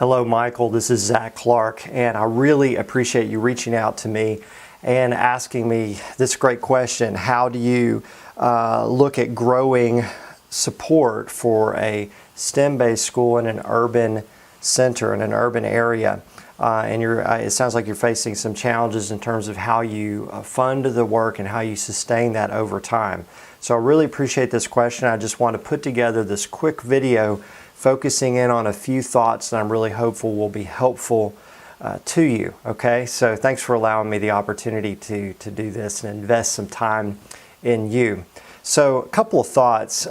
Hello, Michael. This is Zach Clark, and I really appreciate you reaching out to me and asking me this great question. How do you look at growing support for a STEM-based school in an urban center, in an urban area? It sounds like you're facing some challenges in terms of how you fund the work and how you sustain that over time. So I really appreciate this question. I just want to put together this quick video focusing in on a few thoughts that I'm really hopeful will be helpful to you. Okay, so thanks for allowing me the opportunity to do this and invest some time in you. So a couple of thoughts.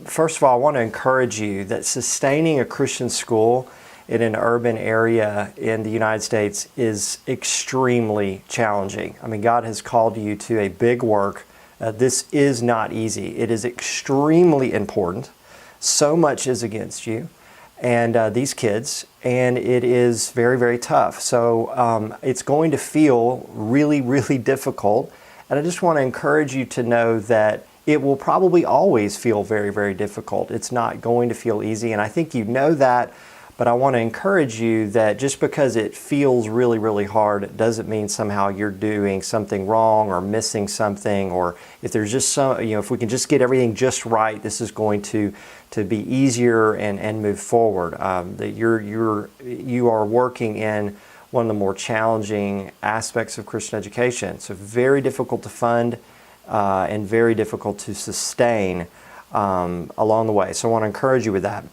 First of all, I want to encourage you that sustaining a Christian school in an urban area in the United States is extremely challenging. I mean, God has called you to a big work. This is not easy. It is extremely important. So much is against you and these kids, and it is very, very tough. So it's going to feel really, really difficult. And I just want to encourage you to know that it will probably always feel very, very difficult. It's not going to feel easy, and I think you know that. But I want to encourage you that just because it feels really, really hard, it doesn't mean somehow you're doing something wrong or missing something, or if there's just some, if we can just get everything just right, this is going to be easier and move forward. That you are working in one of the more challenging aspects of Christian education. So very difficult to fund and very difficult to sustain along the way. So I want to encourage you with that.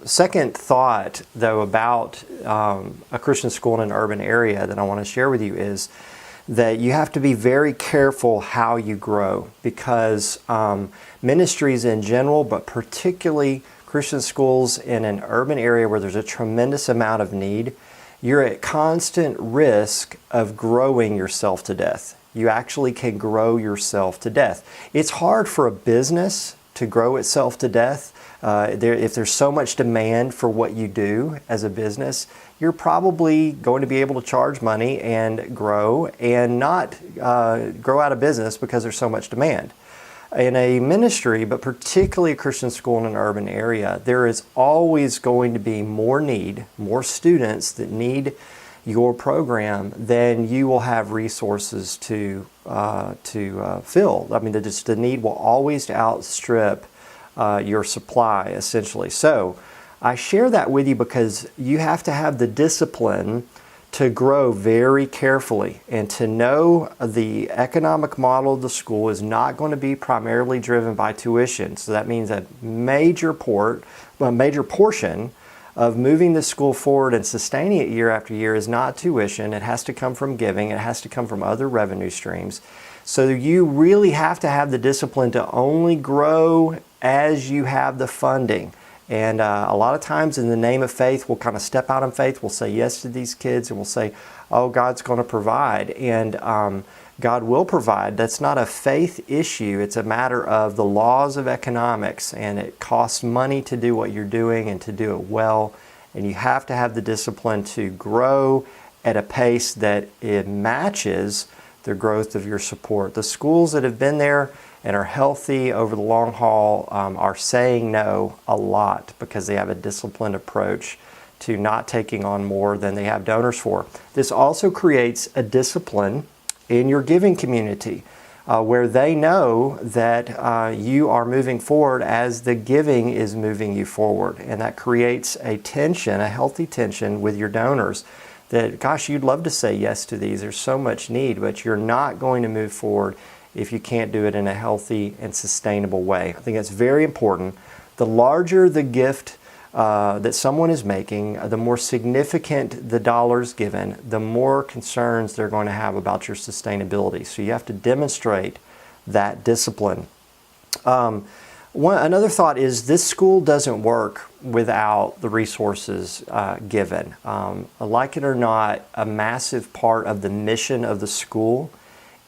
Second thought, though, about a Christian school in an urban area that I want to share with you is that you have to be very careful how you grow, because ministries in general, but particularly Christian schools in an urban area where there's a tremendous amount of need, you're at constant risk of growing yourself to death. You actually can grow yourself to death. It's hard for a business to grow itself to death. If there's so much demand for what you do as a business, you're probably going to be able to charge money and grow and not grow out of business because there's so much demand. In a ministry, but particularly a Christian school in an urban area, there is always going to be more need, more students that need your program than you will have resources to fill. I mean, the need will always outstrip your supply, essentially. So I share that with you because you have to have the discipline to grow very carefully and to know the economic model of the school is not going to be primarily driven by tuition. So that means a major portion of moving the school forward and sustaining it year after year is not tuition. It has to come from giving. It has to come from other revenue streams. So you really have to have the discipline to only grow as you have the funding. And a lot of times in the name of faith, we'll kind of step out in faith. We'll say yes to these kids and we'll say, oh, God's going to provide. And God will provide. That's not a faith issue. It's a matter of the laws of economics, and it costs money to do what you're doing and to do it well. And you have to have the discipline to grow at a pace that it matches the growth of your support. The schools that have been there and are healthy over the long haul are saying no a lot because they have a disciplined approach to not taking on more than they have donors for. This also creates a discipline in your giving community where they know that you are moving forward as the giving is moving you forward. And that creates a tension, a healthy tension with your donors that, gosh, you'd love to say yes to these. There's so much need, but you're not going to move forward if you can't do it in a healthy and sustainable way. I think that's very important. The larger the gift that someone is making, the more significant the dollars given, the more concerns they're going to have about your sustainability. So you have to demonstrate that discipline. Another thought is this school doesn't work without the resources given. Like it or not, a massive part of the mission of the school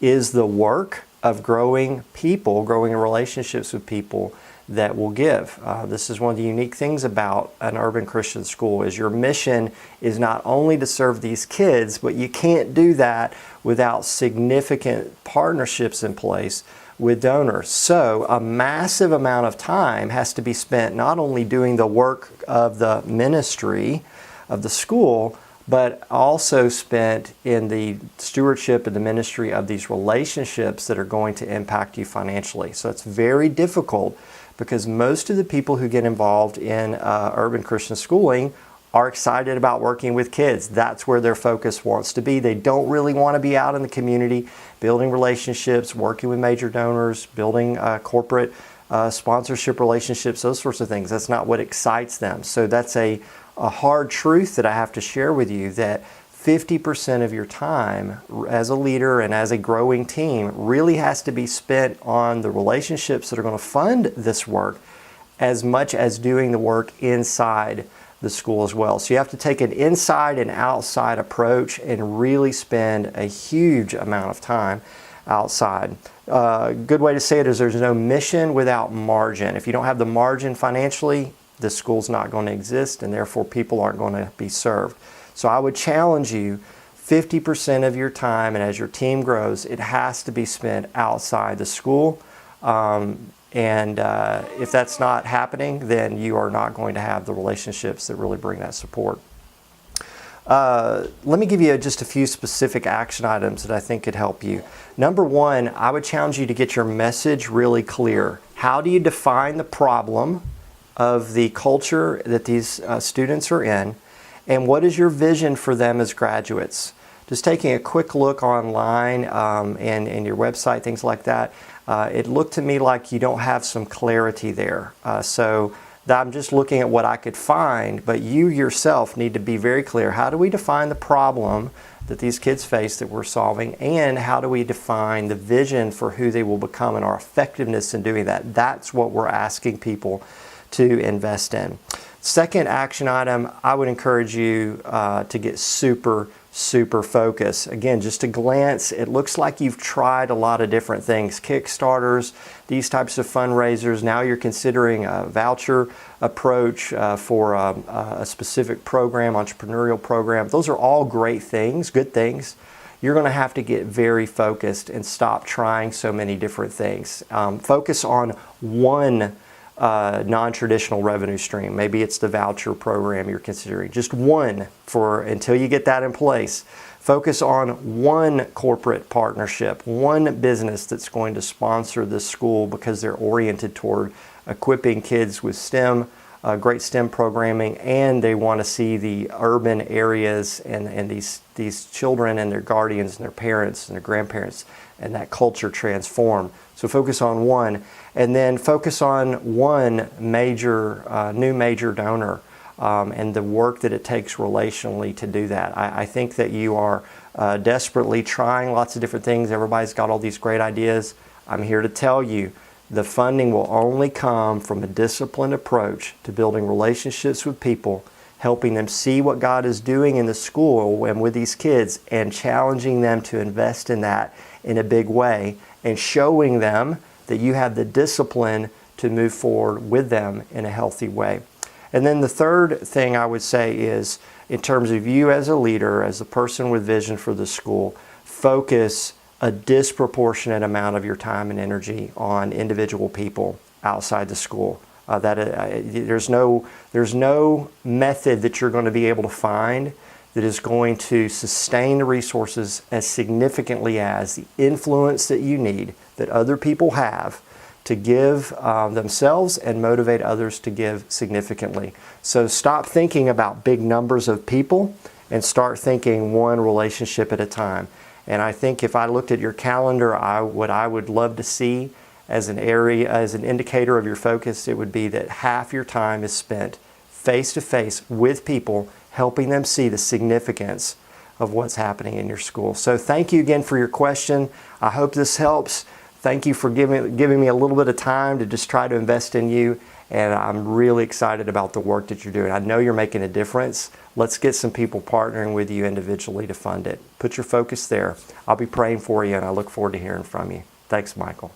is the work of growing people, growing relationships with people that will give. This is one of the unique things about an urban Christian school is your mission is not only to serve these kids, but you can't do that without significant partnerships in place with donors. So a massive amount of time has to be spent not only doing the work of the ministry of the school, but also spent in the stewardship and the ministry of these relationships that are going to impact you financially. So it's very difficult because most of the people who get involved in urban Christian schooling are excited about working with kids. That's where their focus wants to be. They don't really want to be out in the community, building relationships, working with major donors, building corporate sponsorship relationships, those sorts of things. That's not what excites them. So that's a hard truth that I have to share with you, that 50% of your time as a leader and as a growing team really has to be spent on the relationships that are going to fund this work, as much as doing the work inside the school as well. So you have to take an inside and outside approach and really spend a huge amount of time outside. A good way to say it is there's no mission without margin. If you don't have the margin financially, the school's not going to exist, and therefore people aren't going to be served. So I would challenge you, 50% of your time, and as your team grows, it has to be spent outside the school. If that's not happening, then you are not going to have the relationships that really bring that support. Let me give you just a few specific action items that I think could help you. Number one, I would challenge you to get your message really clear. How do you define the problem of the culture that these students are in, and what is your vision for them as graduates? Just taking a quick look online and your website, things like that, it looked to me like you don't have some clarity there. So I'm just looking at what I could find, but you yourself need to be very clear. How do we define the problem that these kids face that we're solving, and how do we define the vision for who they will become and our effectiveness in doing that? That's what we're asking people to invest in. Second action item, I would encourage you to get super focused. Again, just a glance, it looks like you've tried a lot of different things. Kickstarters, these types of fundraisers. Now you're considering a voucher approach for a specific program, entrepreneurial program. Those are all great things, good things. You're going to have to get very focused and stop trying so many different things. Focus on one non-traditional revenue stream. Maybe it's the voucher program you're considering. Just one until you get that in place. Focus on one corporate partnership, one business that's going to sponsor this school because they're oriented toward equipping kids with STEM, great STEM programming, and they want to see the urban areas and these children and their guardians and their parents and their grandparents and that culture transform. So focus on one, and then focus on one new major donor and the work that it takes relationally to do that. I think that you are desperately trying lots of different things. Everybody's got all these great ideas. I'm here to tell you, the funding will only come from a disciplined approach to building relationships with people, helping them see what God is doing in the school and with these kids, and challenging them to invest in that in a big way, and showing them that you have the discipline to move forward with them in a healthy way. And then the third thing I would say is, in terms of you as a leader, as a person with vision for the school, focus a disproportionate amount of your time and energy on individual people outside the school. There's no method that you're going to be able to find that is going to sustain the resources as significantly as the influence that you need, that other people have, to give themselves and motivate others to give significantly. So stop thinking about big numbers of people and start thinking one relationship at a time. And I think if I looked at your calendar, what I would love to see as an indicator of your focus, it would be that half your time is spent face to face with people, helping them see the significance of what's happening in your school. So thank you again for your question. I hope this helps. Thank you for giving me a little bit of time to just try to invest in you. And I'm really excited about the work that you're doing. I know you're making a difference. Let's get some people partnering with you individually to fund it. Put your focus there. I'll be praying for you, and I look forward to hearing from you. Thanks, Michael.